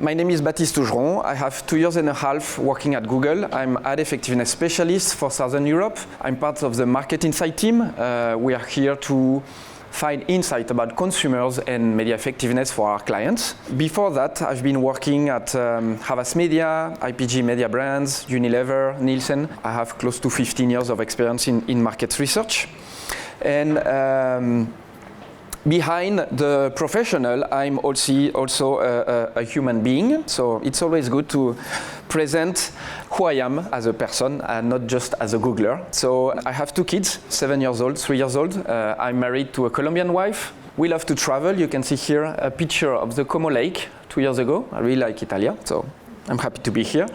My name is Baptiste Tougeron. I have 2 years and a half working at Google. I'm ad effectiveness specialist for Southern Europe. I'm part of the market insight team. We are here to find insight about consumers and media effectiveness for our clients. Before that, I've been working at Havas Media, IPG Media Brands, Unilever, Nielsen. I have close to 15 years of experience in market research. And behind the professional, I'm also a human being. So it's always good to present who I am as a person and not just as a Googler. So I have 2 kids, 7 years old, 3 years old. I'm married to a Colombian wife. We love to travel. You can see here a picture of the Como Lake 2 years ago. I really like Italia, so I'm happy to be here.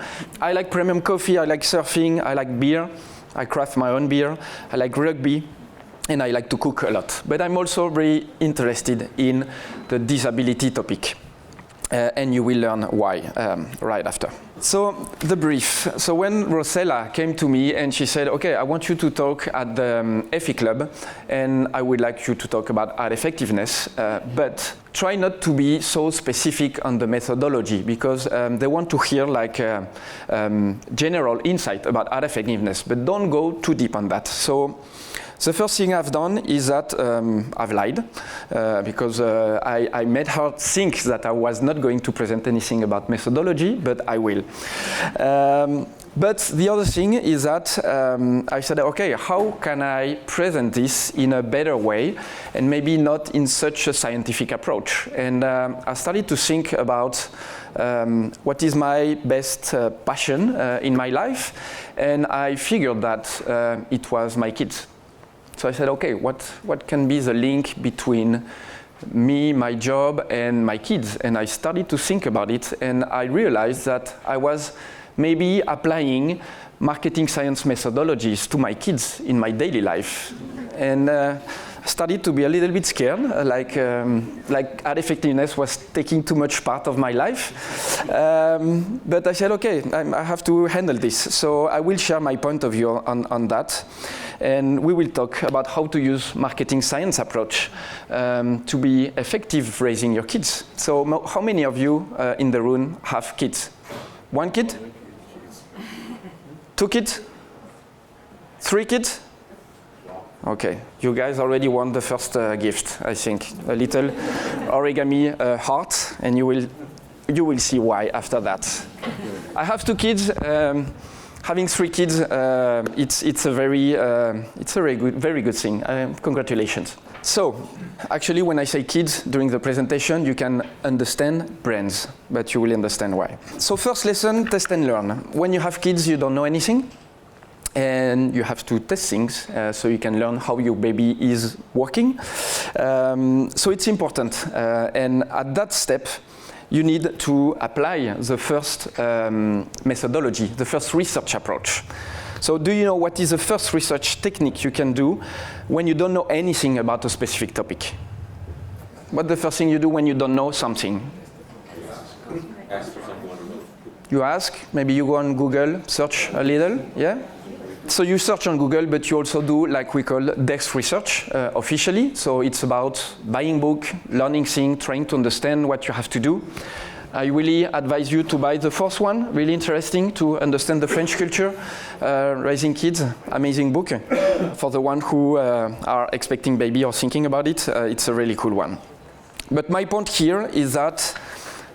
I like premium coffee, I like surfing, I like beer. I craft my own beer. I like rugby. And I like to cook a lot. But I'm also very interested in the disability topic. And you will learn why right after. So the brief. So when Rosella came to me and she said, okay, I want you to talk at the Effie Club and I would like you to talk about ad effectiveness, but try not to be so specific on the methodology because they want to hear like general insight about ad effectiveness, but don't go too deep on that. So the first thing I've done is that I've lied because I made her think that I was not going to present anything about methodology, but I will. But the other thing is that I said, okay, how can I present this in a better way and maybe not in such a scientific approach? And I started to think about what is my best passion in my life, and I figured that it was my kids. So I said, okay, what can be the link between me, my job, and my kids? And I started to think about it, and I realized that I was maybe applying marketing science methodologies to my kids in my daily life. And started to be a little bit scared, like ad effectiveness was taking too much part of my life. But I said, okay, I have to handle this. So I will share my point of view on that. And we will talk about how to use marketing science approach to be effective raising your kids. So how many of you in the room have kids? 1 kid? 2 kids? 3 kids? Okay, you guys already won the first gift, I think. A little origami heart, and you will see why after that. I have 2 kids. Having 3 kids, it's a very good thing. Congratulations. So, actually, when I say kids during the presentation, you can understand brands, but you will understand why. So, first lesson: test and learn. When you have kids, you don't know anything, and you have to test things so you can learn how your baby is working. So it's important, and at that step, you need to apply the first methodology, the first research approach. So do you know what is the first research technique you can do when you don't know anything about a specific topic? What's the first thing you do when you don't know something? Ask for someone. You ask, maybe you go on Google, search a little, yeah? So you search on Google, but you also do like we call desk research officially. So it's about buying book, learning things, trying to understand what you have to do. I really advise you to buy the first one, really interesting to understand the French culture, raising kids, amazing book. For the one who are expecting baby or thinking about it, it's a really cool one. But my point here is that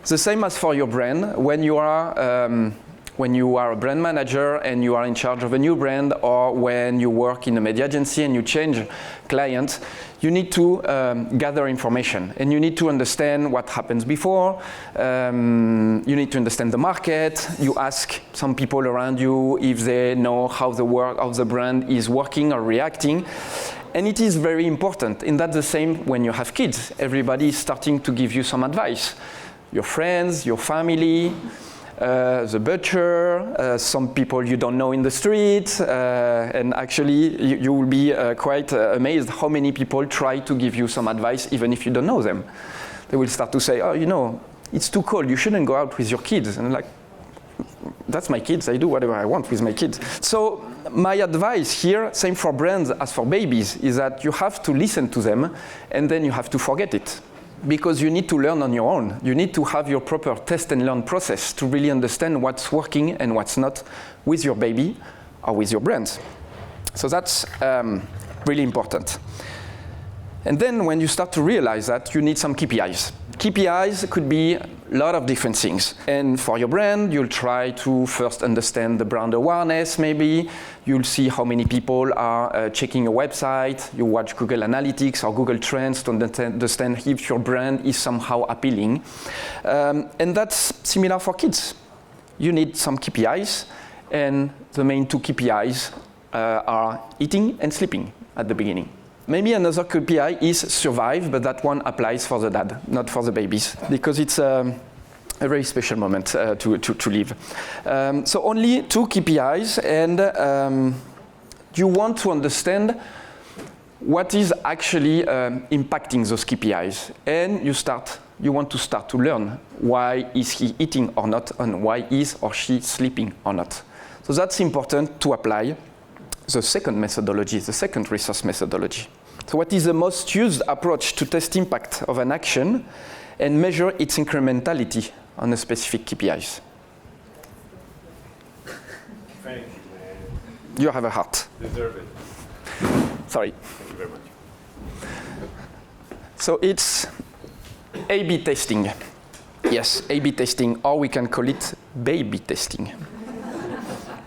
the same as for your brand, when you are a brand manager and you are in charge of a new brand, or when you work in a media agency and you change clients, you need to gather information and you need to understand what happens before. You need to understand the market. You ask some people around you if they know how the work of the brand is working or reacting. And it is very important. And that's the same when you have kids. Everybody is starting to give you some advice. Your friends, your family, the butcher, some people you don't know in the street, and actually you will be quite amazed how many people try to give you some advice even if you don't know them. They will start to say, oh, you know, it's too cold, you shouldn't go out with your kids. And I'm like, that's my kids, I do whatever I want with my kids. So my advice here, same for brands as for babies, is that you have to listen to them and then you have to forget it. because you need to learn on your own. You need to have your proper test and learn process to really understand what's working and what's not with your baby or with your brands. So that's really important. And then when you start to realize that, you need some KPIs. KPIs could be a lot of different things. And for your brand, you'll try to first understand the brand awareness, maybe. You'll see how many people are checking your website. You watch Google Analytics or Google Trends to understand if your brand is somehow appealing. And that's similar for kids. You need some KPIs, and the main two KPIs are eating and sleeping at the beginning. Maybe another KPI is survive, but that one applies for the dad, not for the babies, because it's a very special moment to live. So only two KPIs, and you want to understand what is actually impacting those KPIs, and you want to start to learn why is he eating or not, and why is or she sleeping or not. So that's important to apply the second methodology, the second resource methodology. So what is the most used approach to test impact of an action and measure its incrementality on a specific KPIs? Thank you, man. You have a heart. Deserve it. Sorry. Thank you very much. So it's A/B testing. Yes, A/B testing, or we can call it baby testing.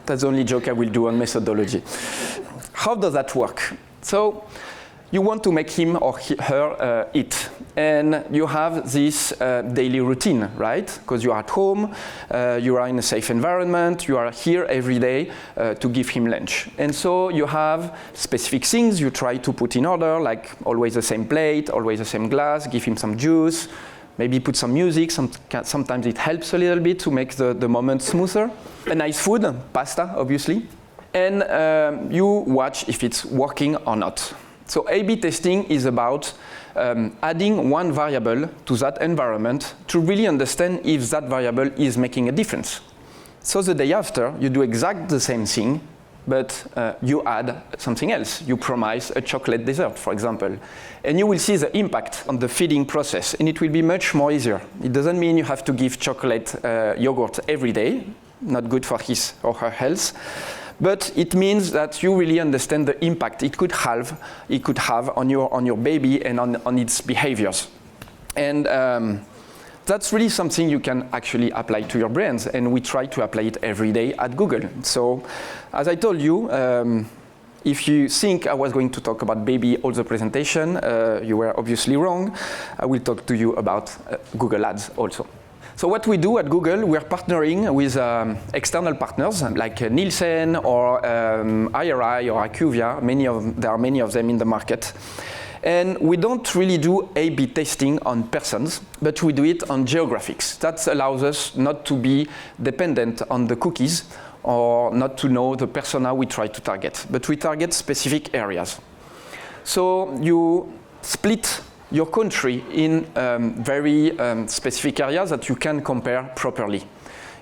That's the only joke I will do on methodology. How does that work? So you want to make him or her eat. And you have this daily routine, right? Because you are at home, you are in a safe environment, you are here every day to give him lunch. And so you have specific things you try to put in order, like always the same plate, always the same glass, give him some juice, maybe put some music. Sometimes it helps a little bit to make the moment smoother. A nice food, pasta, obviously. And you watch if it's working or not. So A/B testing is about adding one variable to that environment to really understand if that variable is making a difference. So the day after, you do exactly the same thing, but you add something else. You promise a chocolate dessert, for example. And you will see the impact on the feeding process, and it will be much more easier. It doesn't mean you have to give chocolate yogurt every day, not good for his or her health. But it means that you really understand the impact it could have on your baby and on its behaviors. And that's really something you can actually apply to your brands, and we try to apply it every day at Google. So, as I told you, if you think I was going to talk about baby all the presentation, you were obviously wrong. I will talk to you about Google Ads also. So what we do at Google, we're partnering with external partners like Nielsen or IRI or IQVIA. There are many of them in the market. And we don't really do A/B testing on persons, but we do it on geographics. That allows us not to be dependent on the cookies or not to know the persona we try to target, but we target specific areas. So you split your country in very specific areas that you can compare properly.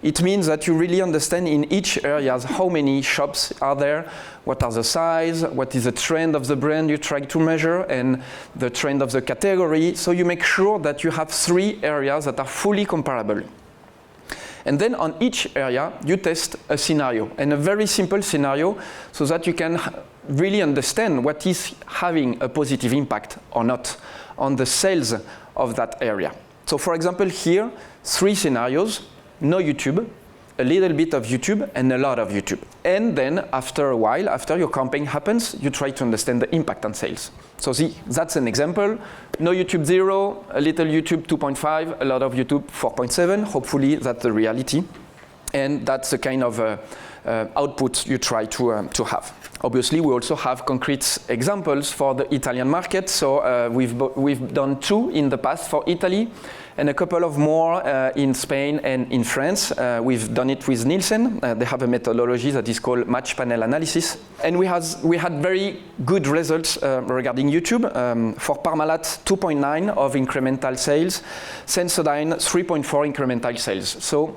It means that you really understand in each area how many shops are there, what are the size, what is the trend of the brand you try to measure, and the trend of the category. So you make sure that you have 3 areas that are fully comparable. And then on each area, you test a scenario, and a very simple scenario, so that you can really understand what is having a positive impact or not on the sales of that area. So for example, here, 3 scenarios: no YouTube, a little bit of YouTube, and a lot of YouTube. And then after a while, after your campaign happens, you try to understand the impact on sales. So that's an example. No YouTube 0, a little YouTube 2.5, a lot of YouTube 4.7. Hopefully that's the reality. And that's the kind of output you try to have. Obviously, we also have concrete examples for the Italian market. So we've done 2 in the past for Italy, and a couple of more in Spain and in France. We've done it with Nielsen. They have a methodology that is called match panel analysis. And we had very good results regarding YouTube. For Parmalat, 2.9 of incremental sales, Sensodyne, 3.4 incremental sales. So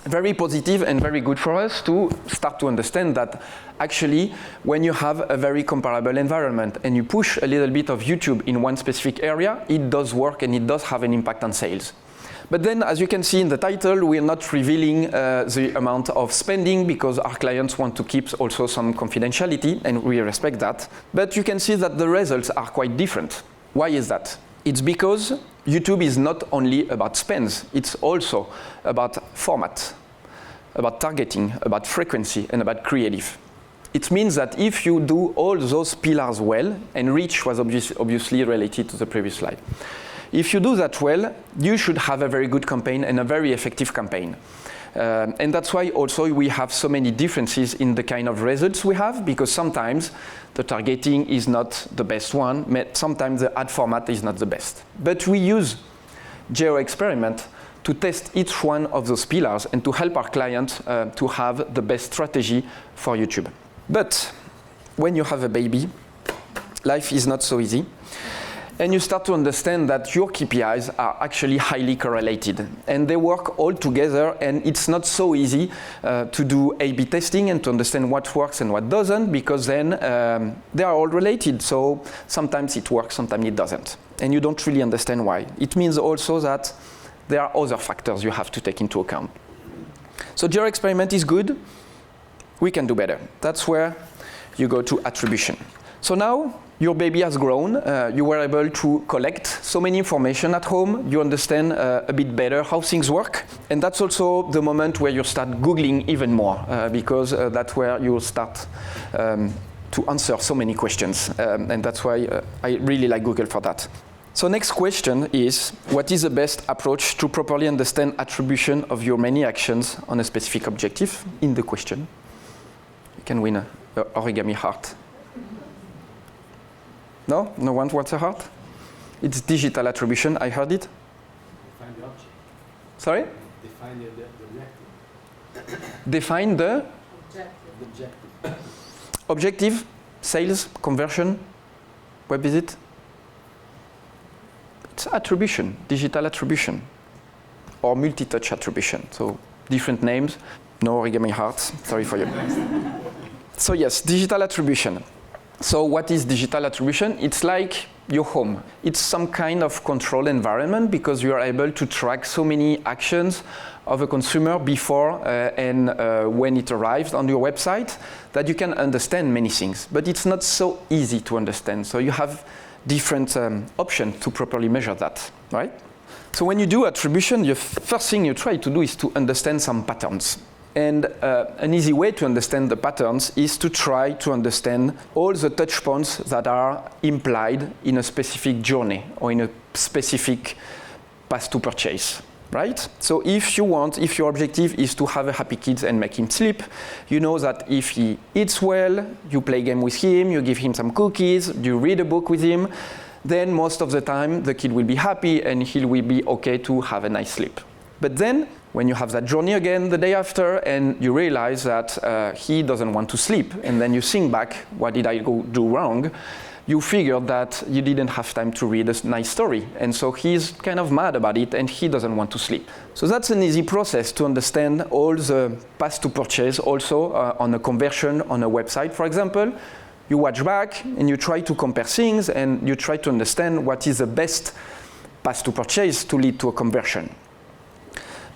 very positive and very good for us to start to understand that actually when you have a very comparable environment and you push a little bit of YouTube in one specific area, it does work and it does have an impact on sales. But then, as you can see in the title, we are not revealing the amount of spending because our clients want to keep also some confidentiality, and we respect that. But you can see that the results are quite different. Why is that? It's because YouTube is not only about spends, it's also about format, about targeting, about frequency, and about creative. It means that if you do all those pillars well, and reach was obviously related to the previous slide, if you do that well, you should have a very good campaign and a very effective campaign. And that's why also we have so many differences in the kind of results we have, because sometimes the targeting is not the best one, sometimes the ad format is not the best. But we use GeoExperiment to test each one of those pillars and to help our clients to have the best strategy for YouTube. But when you have a baby, life is not so easy. And you start to understand that your KPIs are actually highly correlated. And they work all together, and it's not so easy to do A/B testing and to understand what works and what doesn't, because then they are all related. So sometimes it works, sometimes it doesn't. And you don't really understand why. It means also that there are other factors you have to take into account. So GeoExperiment is good. We can do better. That's where you go to attribution. So now, your baby has grown, you were able to collect so many information at home, you understand a bit better how things work, and that's also the moment where you start Googling even more, because that's where you start to answer so many questions, and that's why I really like Google for that. So next question is, what is the best approach to properly understand attribution of your many actions on a specific objective? In the question, you can win an origami heart. No? No one wants a heart? It's digital attribution, I heard it. Define the object. Sorry? Define the objective. Define the The objective. objective, sales, conversion, web visit. It's attribution, digital attribution, or multi-touch attribution. So different names, no origami hearts, sorry for you. So yes, digital attribution. So what is digital attribution? It's like your home. It's some kind of control environment because you are able to track so many actions of a consumer before and when it arrives on your website that you can understand many things. But it's not so easy to understand. So you have different options to properly measure that, right? So when you do attribution, the first thing you try to do is to understand some patterns. And an easy way to understand the patterns is to try to understand all the touch points that are implied in a specific journey or in a specific path to purchase, right? So if your objective is to have a happy kid and make him sleep, you know that if he eats well, you play a game with him, you give him some cookies, you read a book with him, then most of the time the kid will be happy and he will be okay to have a nice sleep. But then, when you have that journey again the day after and you realize that he doesn't want to sleep, and then you think back, what did I do wrong? You figure that you didn't have time to read a nice story. And so he's kind of mad about it and he doesn't want to sleep. So that's an easy process to understand all the path to purchase also on a conversion on a website, for example. You watch back and you try to compare things and you try to understand what is the best path to purchase to lead to a conversion.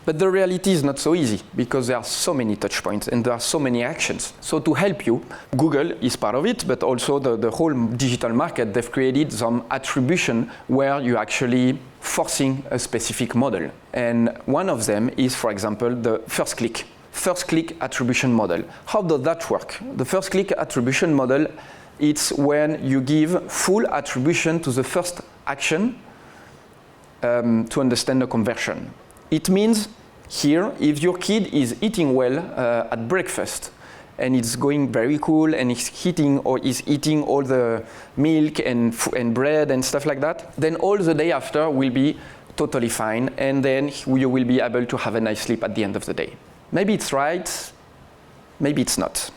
But the reality is not so easy because there are so many touch points and there are so many actions. So to help you, Google is part of it, but also the whole digital market, they've created some attribution where you're actually forcing a specific model. And one of them is, for example, the first click attribution model. How does that work? The first click attribution model, it's when you give full attribution to the first action to understand the conversion. It means here, if your kid is eating well at breakfast and it's going very cool and is eating all the milk and bread and stuff like that, then all the day after will be totally fine, and then you will be able to have a nice sleep at the end of the day. Maybe it's right, maybe it's not.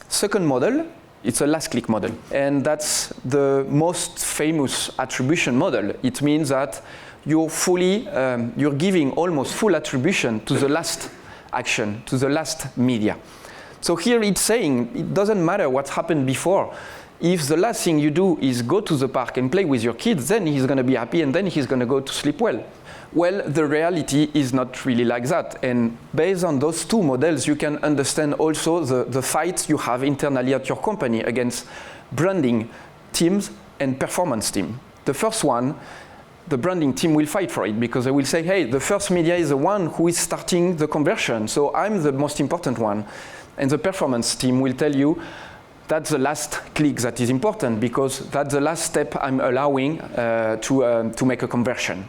Second model, it's a last click model, and that's the most famous attribution model. It means that you're giving almost full attribution to the last action, to the last media. So here it's saying it doesn't matter what's happened before. If the last thing you do is go to the park and play with your kids, then he's going to be happy and then he's going to go to sleep well. Well, the reality is not really like that. And based on those two models, you can understand also the fight you have internally at your company against branding teams and performance team. The first one, the branding team will fight for it because they will say, hey, the first media is the one who is starting the conversion, so I'm the most important one. And the performance team will tell you, that's the last click that is important because that's the last step I'm allowing to make a conversion.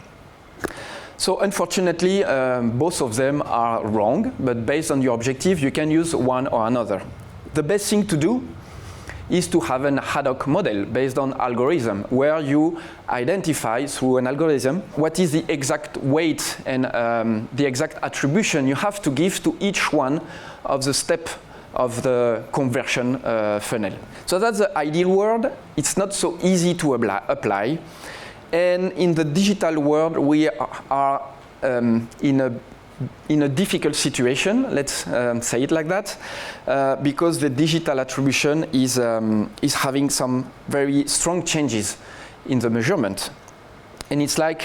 So unfortunately, both of them are wrong, but based on your objective, you can use one or another. The best thing to do is to have an ad hoc model based on algorithm, where you identify through an algorithm what is the exact weight and the exact attribution you have to give to each one of the steps of the conversion funnel. So that's the ideal world. It's not so easy to apply. And in the digital world, we are in a difficult situation, let's say it like that, because the digital attribution is having some very strong changes in the measurement. And it's like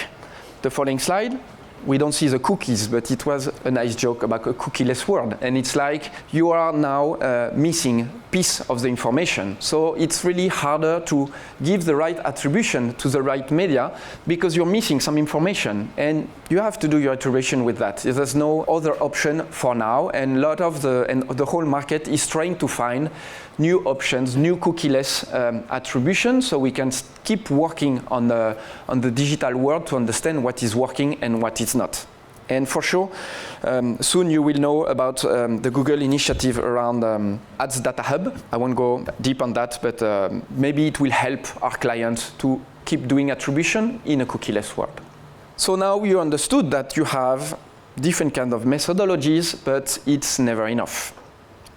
the following slide. We don't see the cookies, but it was a nice joke about a cookieless world. And it's like you are now missing piece of the information. So it's really harder to give the right attribution to the right media because you're missing some information. And you have to do your iteration with that. There's no other option for now. And the whole market is trying to find new options, new cookieless attribution, so we can keep working on the digital world to understand what is working and what is not. And for sure, soon you will know about the Google initiative around Ads Data Hub. I won't go deep on that, but maybe it will help our clients to keep doing attribution in a cookieless world. So now you understood that you have different kind of methodologies, but it's never enough.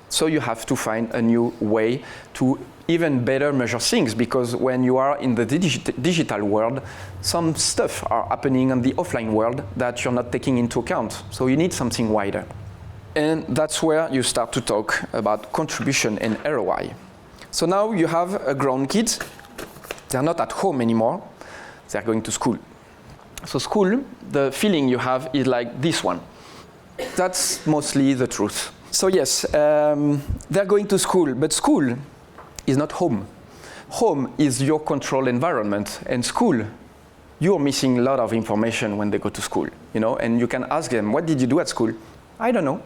So you have to find a new way to even better measure things, because when you are in the digital world, some stuff are happening in the offline world that you're not taking into account. So you need something wider. And that's where you start to talk about contribution and ROI. So now you have grown kids. They're not at home anymore. They're going to school. So school, the feeling you have is like this one. That's mostly the truth. So yes, they're going to school, but school is not home. Home is your control environment, and school, you're missing a lot of information when they go to school, and you can ask them, what did you do at school? I don't know,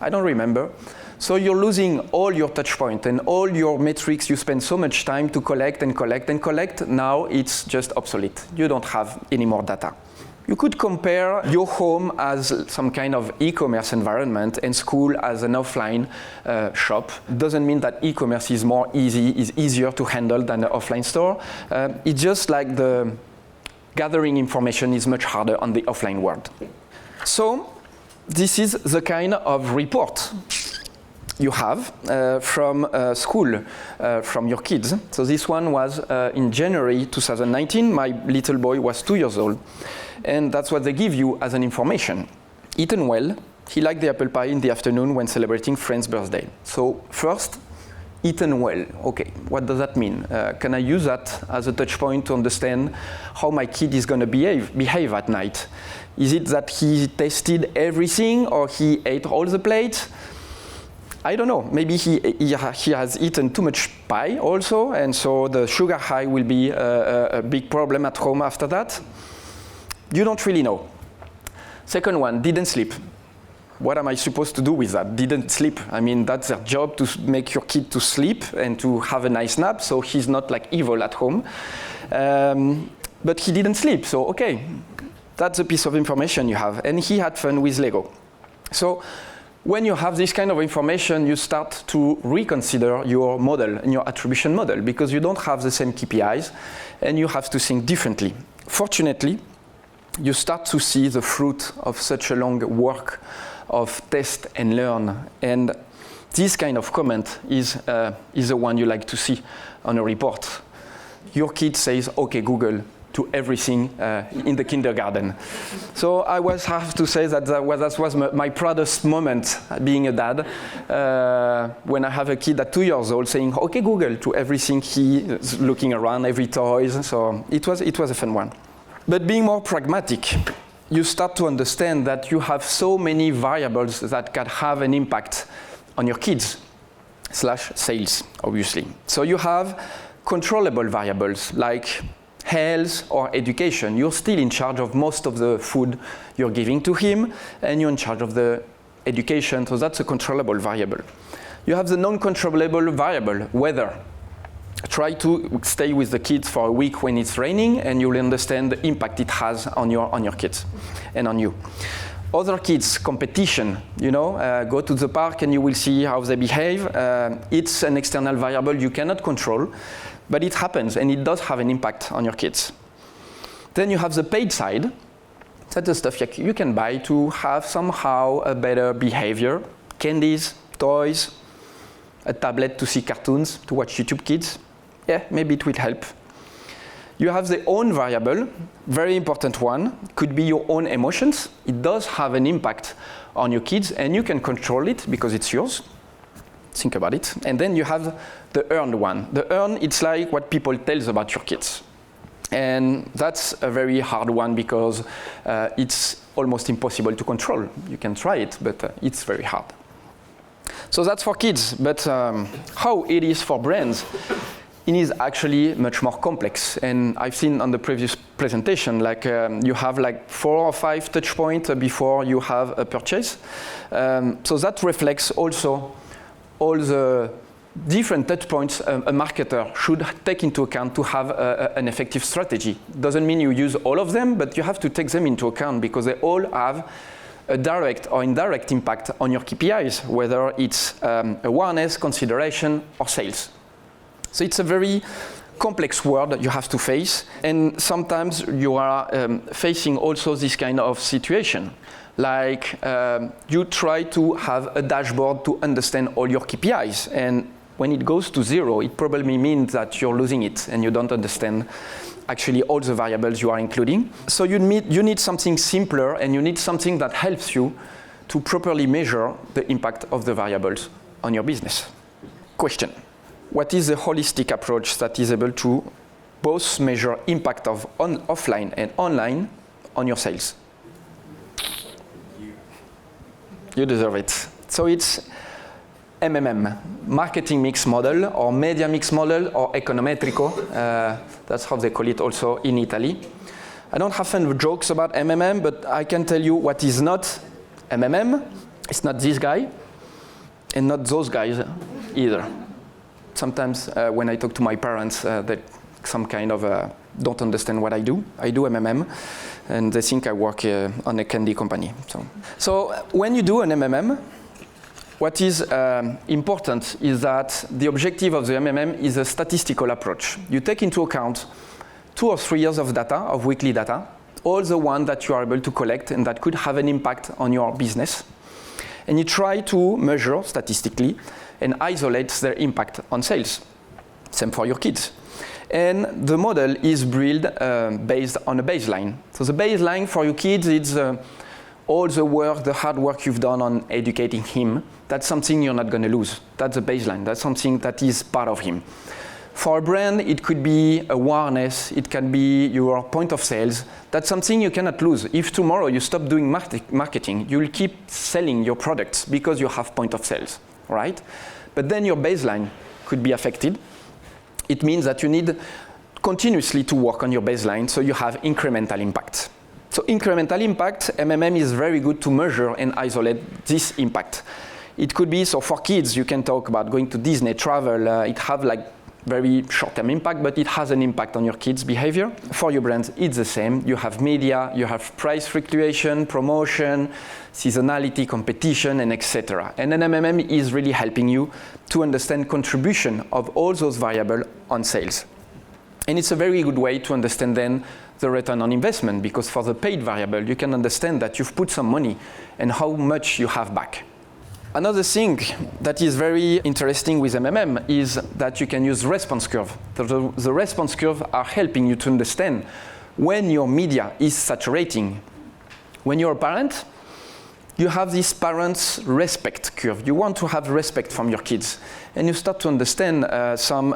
I don't remember. So you're losing all your touch point and all your metrics you spend so much time to collect and collect and collect, now it's just obsolete. You don't have any more data. You could compare your home as some kind of e-commerce environment and school as an offline shop. Doesn't mean that e-commerce is easier to handle than an offline store. It's just like the gathering information is much harder on the offline world. So this is the kind of report you have from school, from your kids. So this one was in January 2019. My little boy was 2 years old. And that's what they give you as an information. Eaten well, he liked the apple pie in the afternoon when celebrating friend's birthday. So first, eaten well. Okay, what does that mean? Can I use that as a touch point to understand how my kid is going to behave at night? Is it that he tasted everything or he ate all the plates? I don't know. Maybe he has eaten too much pie also, and so the sugar high will be a big problem at home after that. You don't really know. Second one, didn't sleep. What am I supposed to do with that? Didn't sleep. I mean, that's their job, to make your kid to sleep and to have a nice nap, so he's not like evil at home. But he didn't sleep, so okay. That's a piece of information you have. And he had fun with Lego. So when you have this kind of information, you start to reconsider your model and your attribution model, because you don't have the same KPIs and you have to think differently. Fortunately, you start to see the fruit of such a long work of test and learn. And this kind of comment is the one you like to see on a report. Your kid says, okay, Google, to everything in the kindergarten. So I have to say that that was my proudest moment being a dad, when I have a kid at 2 years old saying, okay, Google, to everything he is looking around, every toys. So it was a fun one. But being more pragmatic, you start to understand that you have so many variables that can have an impact on your kids / sales, obviously. So you have controllable variables like health or education. You're still in charge of most of the food you're giving to him, and you're in charge of the education, so that's a controllable variable. You have the non-controllable variable, weather. Try to stay with the kids for a week when it's raining, and you'll understand the impact it has on your kids and on you. Other kids, competition, go to the park and you will see how they behave. It's an external variable you cannot control, but it happens and it does have an impact on your kids. Then you have the paid side. That's the stuff you can buy to have somehow a better behavior. Candies, toys, a tablet to see cartoons, to watch YouTube Kids. Yeah, maybe it will help. You have the own variable, very important one, could be your own emotions. It does have an impact on your kids and you can control it because it's yours. Think about it. And then you have the earned one. The earned, it's like what people tell about your kids. And that's a very hard one because it's almost impossible to control. You can try it, but it's very hard. So that's for kids, but how it is for brands, it is actually much more complex. And I've seen on the previous presentation, like you have like 4 or 5 touch points before you have a purchase. So that reflects also all the different touch points a marketer should take into account to have an effective strategy. Doesn't mean you use all of them, but you have to take them into account because they all have a direct or indirect impact on your KPIs, whether it's awareness, consideration, or sales. So it's a very complex world that you have to face, and sometimes you are facing also this kind of situation. Like you try to have a dashboard to understand all your KPIs, and when it goes to 0, it probably means that you're losing it and you don't understand actually all the variables you are including. So you need something simpler, and you need something that helps you to properly measure the impact of the variables on your business. Question: what is the holistic approach that is able to both measure impact of offline and online on your sales? You deserve it. So it's MMM, marketing mix model, or media mix model, or econometrico. That's how they call it also in Italy. I don't have fun jokes about MMM, but I can tell you what is not MMM. It's not this guy, and not those guys either. Sometimes when I talk to my parents, they some kind of don't understand what I do. I do MMM, and they think I work on a candy company. So when you do an MMM, what is important is that the objective of the MMM is a statistical approach. You take into account 2 or 3 years of data, of weekly data, all the ones that you are able to collect and that could have an impact on your business. And you try to measure statistically and isolate their impact on sales. Same for your kids. And the model is built based on a baseline. So the baseline for your kids is all the work, the hard work you've done on educating him. That's something you're not going to lose. That's the baseline. That's something that is part of him. For a brand, it could be awareness. It can be your point of sales. That's something you cannot lose. If tomorrow you stop doing marketing, you'll keep selling your products because you have point of sales, right? But then your baseline could be affected. It means that you need continuously to work on your baseline so you have incremental impact. So incremental impact, MMM is very good to measure and isolate this impact. It could be, so for kids, you can talk about going to Disney, travel, it have like very short-term impact, but it has an impact on your kids' behavior. For your brands, it's the same. You have media, you have price fluctuation, promotion, seasonality, competition, and etc. And an MMM is really helping you to understand contribution of all those variables on sales. And it's a very good way to understand then the return on investment, because for the paid variable, you can understand that you've put some money and how much you have back. Another thing that is very interesting with MMM is that you can use response curve. The response curve are helping you to understand when your media is saturating, when you're a parent, you have this parents' respect curve. You want to have respect from your kids. And you start to understand some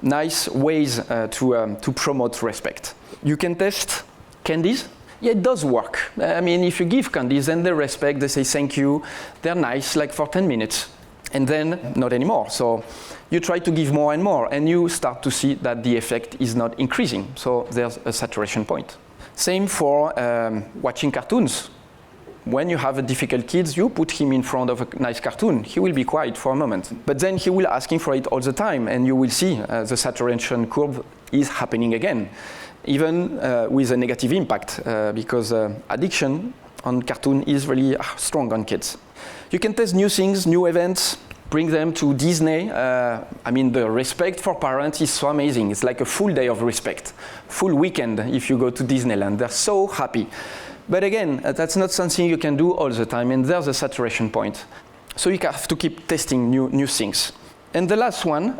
nice ways to promote respect. You can test candies. Yeah, it does work. I mean, if you give candies and they respect, they say thank you, they're nice, like for 10 minutes. And then not anymore. So you try to give more and more, and you start to see that the effect is not increasing. So there's a saturation point. Same for watching cartoons. When you have a difficult kid, you put him in front of a nice cartoon. He will be quiet for a moment. But then he will ask for it all the time, and you will see the saturation curve is happening again, even with a negative impact, because addiction on cartoon is really strong on kids. You can test new things, new events, bring them to Disney. I mean, the respect for parents is so amazing. It's like a full day of respect, full weekend if you go to Disneyland. They're so happy. But again, that's not something you can do all the time, and there's a saturation point. So you have to keep testing new things. And the last one,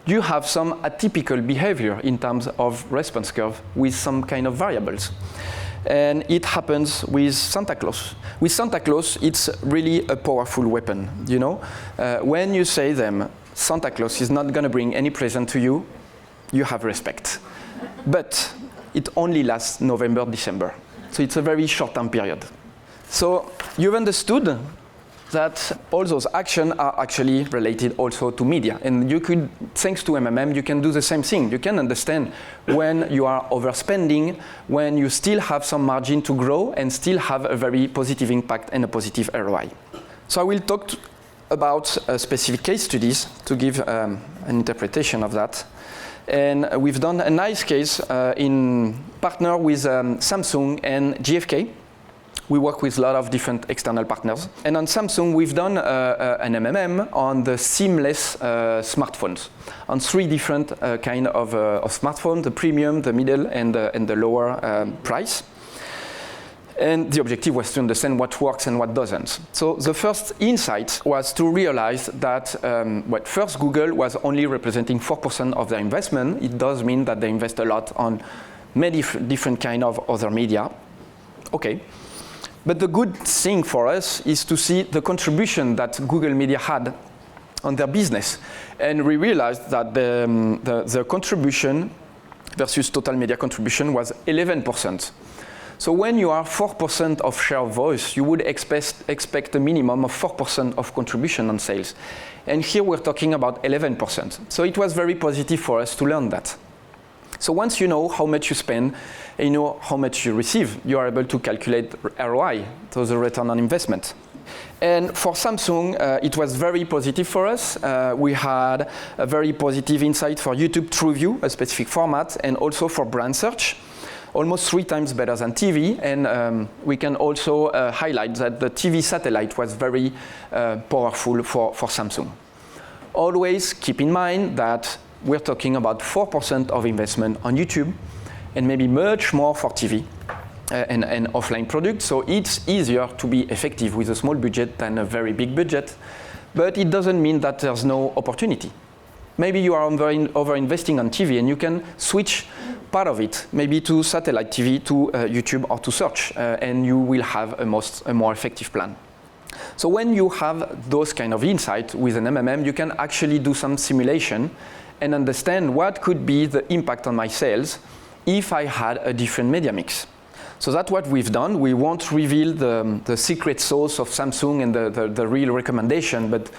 you have some atypical behavior in terms of response curve with some kind of variables. And it happens with Santa Claus. With Santa Claus, it's really a powerful weapon, you know? When you say them, Santa Claus is not gonna bring any present to you, you have respect. But it only lasts November, December. So it's a very short-term period. So you've understood that all those actions are actually related also to media. And you could, thanks to MMM, you can do the same thing. You can understand when you are overspending, when you still have some margin to grow and still have a very positive impact and a positive ROI. So I will talk about specific case studies to give an interpretation of that. And we've done a nice case in partner with Samsung and GfK. We work with a lot of different external partners. And on Samsung, we've done an MMM on the seamless smartphones, on 3 different kind of smartphones, the premium, the middle, and the lower price. And the objective was to understand what works and what doesn't. So the first insight was to realize that first Google was only representing 4% of their investment. It does mean that they invest a lot on many different kind of other media. Okay. But the good thing for us is to see the contribution that Google Media had on their business. And we realized that the contribution versus total media contribution was 11%. So when you are 4% of share of voice, you would expect a minimum of 4% of contribution on sales. And here we're talking about 11%. So it was very positive for us to learn that. So once you know how much you spend and you know how much you receive, you are able to calculate ROI, so the return on investment. And for Samsung, it was very positive for us. We had a very positive insight for YouTube TrueView, a specific format, and also for brand search. Almost 3 times better than TV, and we can also highlight that the TV satellite was very powerful for Samsung. Always keep in mind that we're talking about 4% of investment on YouTube, and maybe much more for TV and offline products, so it's easier to be effective with a small budget than a very big budget, but it doesn't mean that there's no opportunity. Maybe you are over-investing on TV and you can switch part of it, maybe to satellite TV, to YouTube or to search, and you will have a more effective plan. So when you have those kind of insights with an MMM, you can actually do some simulation and understand what could be the impact on my sales if I had a different media mix. So that's what we've done. We won't reveal the secret sauce of Samsung and the real recommendation, but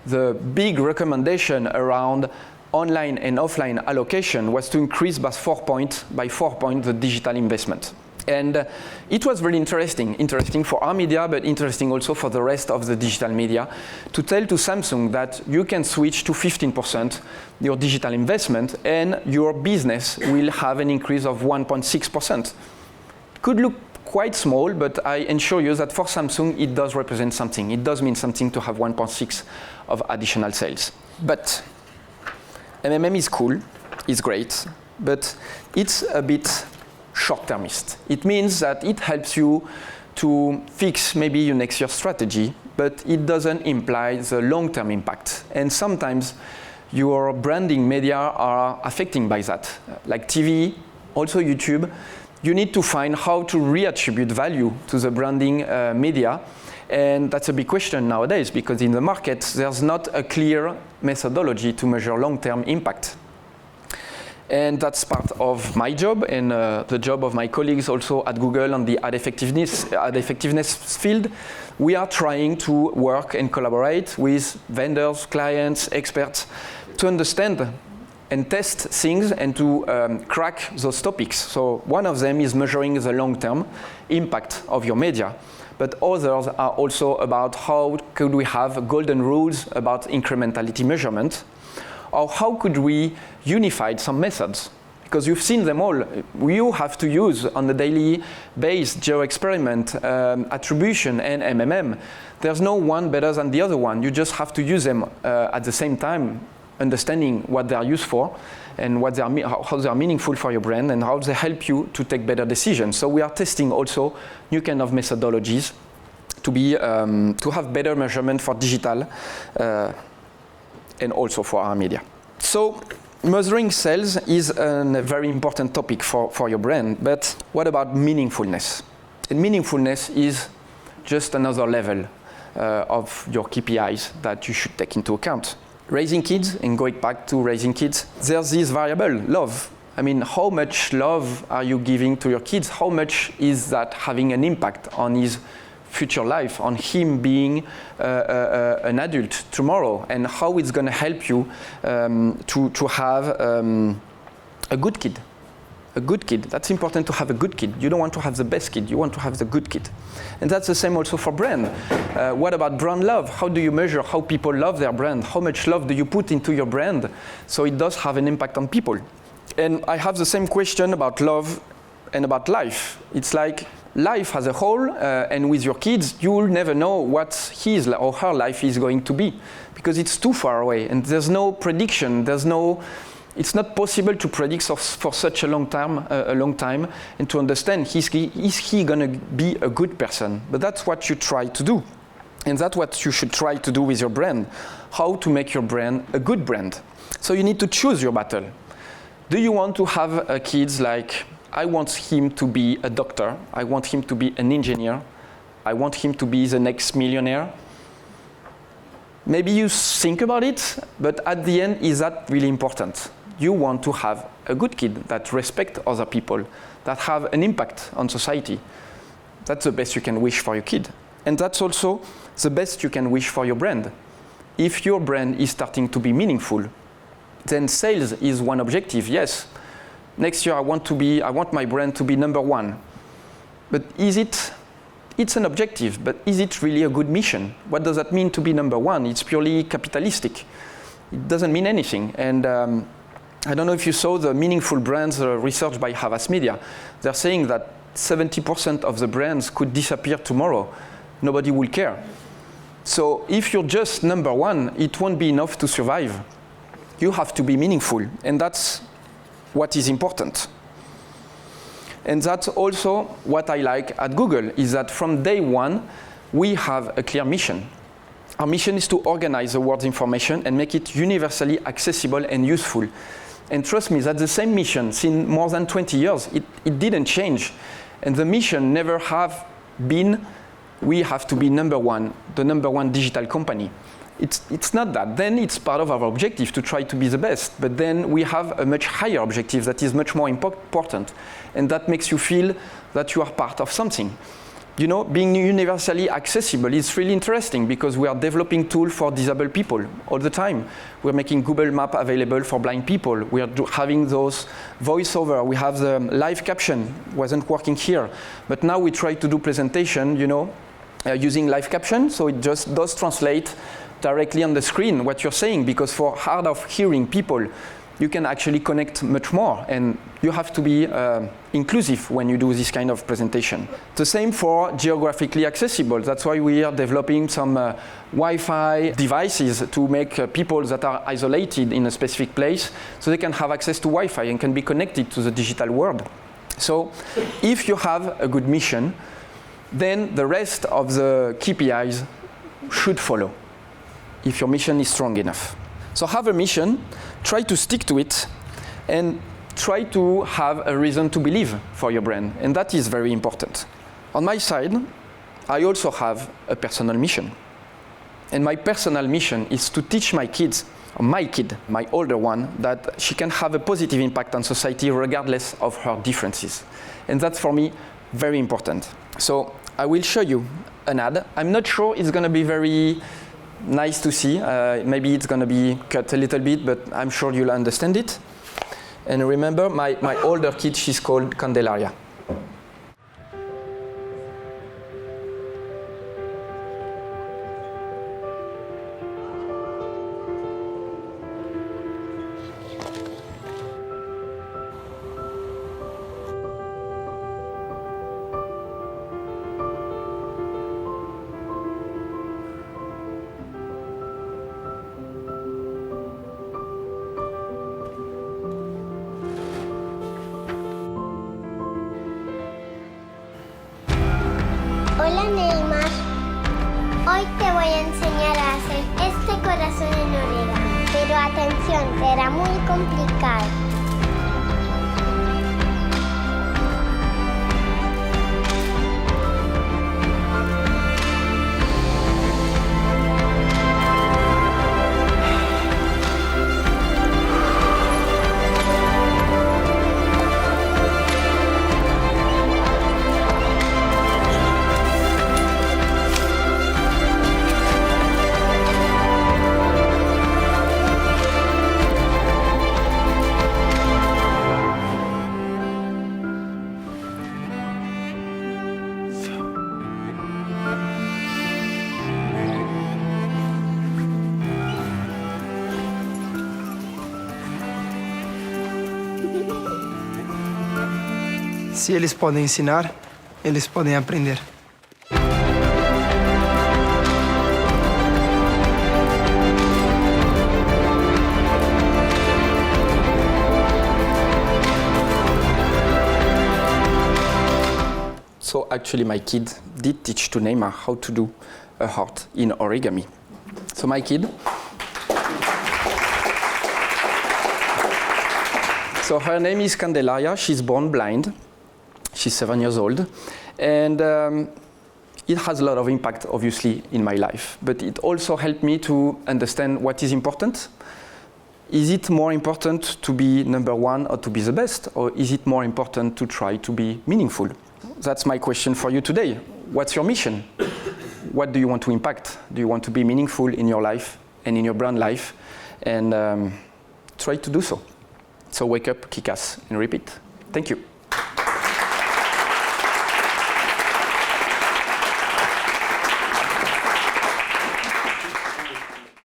the big recommendation around online and offline allocation was to increase by 4 points the digital investment. And it was very interesting for our media, but interesting also for the rest of the digital media, to tell to Samsung that you can switch to 15% your digital investment and your business will have an increase of 1.6%. Could look quite small, but I assure you that for Samsung it does represent something. It does mean something to have 1.6 of additional sales. But MMM is cool, it's great, but it's a bit short-termist. It means that it helps you to fix maybe your next year's strategy, but it doesn't imply the long-term impact. And sometimes your branding media are affected by that. Like TV, also YouTube, you need to find how to reattribute value to the branding media. And that's a big question nowadays, because in the market, there's not a clear methodology to measure long-term impact. And that's part of my job and the job of my colleagues also at Google on the ad effectiveness field. We are trying to work and collaborate with vendors, clients, experts to understand and test things and to crack those topics. So one of them is measuring the long-term impact of your media. But others are also about how could we have golden rules about incrementality measurement, or how could we unify some methods? Because you've seen them all. You have to use on a daily basis geo-experiment, attribution, and MMM. There's no one better than the other one. You just have to use them at the same time, understanding what they're used for and what how they're meaningful for your brand and how they help you to take better decisions. So we are testing also new kind of methodologies to have better measurement for digital and also for our media. So measuring sales is a very important topic for your brand, but what about meaningfulness? And meaningfulness is just another level of your KPIs that you should take into account. Raising kids, and going back to raising kids, there's this variable, love. I mean, how much love are you giving to your kids? How much is that having an impact on his future life, on him being an adult tomorrow, and how it's going to help you to have a good kid. A good kid. That's important to have a good kid. You don't want to have the best kid. You want to have the good kid. And that's the same also for brand. What about brand love? How do you measure how people love their brand? How much love do you put into your brand so it does have an impact on people? And I have the same question about love and about life. It's like life as a whole, and with your kids, you'll never know what his or her life is going to be, because it's too far away, and there's no prediction. It's not possible to predict for such a long time, and to understand is he going to be a good person? But that's what you try to do, and that's what you should try to do with your brand. How to make your brand a good brand? So you need to choose your battle. Do you want to have kids like, I want him to be a doctor, I want him to be an engineer, I want him to be the next millionaire? Maybe you think about it, but at the end, is that really important? You want to have a good kid that respects other people, that have an impact on society. That's the best you can wish for your kid. And that's also the best you can wish for your brand. If your brand is starting to be meaningful, then sales is one objective, yes. Next year I want my brand to be number one. But it's an objective, but is it really a good mission? What does that mean to be number one? It's purely capitalistic. It doesn't mean anything. And I don't know if you saw the meaningful brands research by Havas Media. They're saying that 70% of the brands could disappear tomorrow. Nobody will care. So if you're just number one, it won't be enough to survive. You have to be meaningful, and that's what is important. And that's also what I like at Google, is that from day one, we have a clear mission. Our mission is to organize the world's information and make it universally accessible and useful. And trust me, that's the same mission since more than 20 years. It didn't change. And the mission never have been, we have to be number one, the number one digital company. It's not that. Then it's part of our objective to try to be the best. But then we have a much higher objective that is much more important. And that makes you feel that you are part of something. You know, being universally accessible is really interesting because we are developing tools for disabled people all the time. We're making Google Maps available for blind people. We are having those voiceover. We have the live caption, wasn't working here. But now we try to do presentation, using live caption. So it just does translate directly on the screen what you're saying, because for hard of hearing people, you can actually connect much more, and you have to be inclusive when you do this kind of presentation. The same for geographically accessible. That's why we are developing some Wi-Fi devices to make people that are isolated in a specific place so they can have access to Wi-Fi and can be connected to the digital world. So if you have a good mission, then the rest of the KPIs should follow, if your mission is strong enough. So have a mission, try to stick to it, and try to have a reason to believe for your brand, and that is very important. On my side, I also have a personal mission. And my personal mission is to teach my kids, or my kid, my older one, that she can have a positive impact on society regardless of her differences. And that's for me very important. So I will show you an ad. I'm not sure it's going to be very nice to see. Maybe it's going to be cut a little bit, but I'm sure you'll understand it. And remember, my older kid, she's called Candelaria. Hola Neymar, hoy te voy a enseñar a hacer este corazón en origami, pero atención, será muy complicado. Se eles podem ensinar, eles podem aprender. So actually my kid did teach to Neymar how to do a heart in origami. So my kid, so her name is Candelaria, she's born blind, she's 7 years old, and it has a lot of impact obviously in my life, but it also helped me to understand what is important. Is it more important to be number one or to be the best, or is it more important to try to be meaningful? That's my question for you today. What's your mission? What do you want to impact? Do you want to be meaningful in your life and in your brand life? And try to do so. So wake up, kick ass, and repeat. Thank you.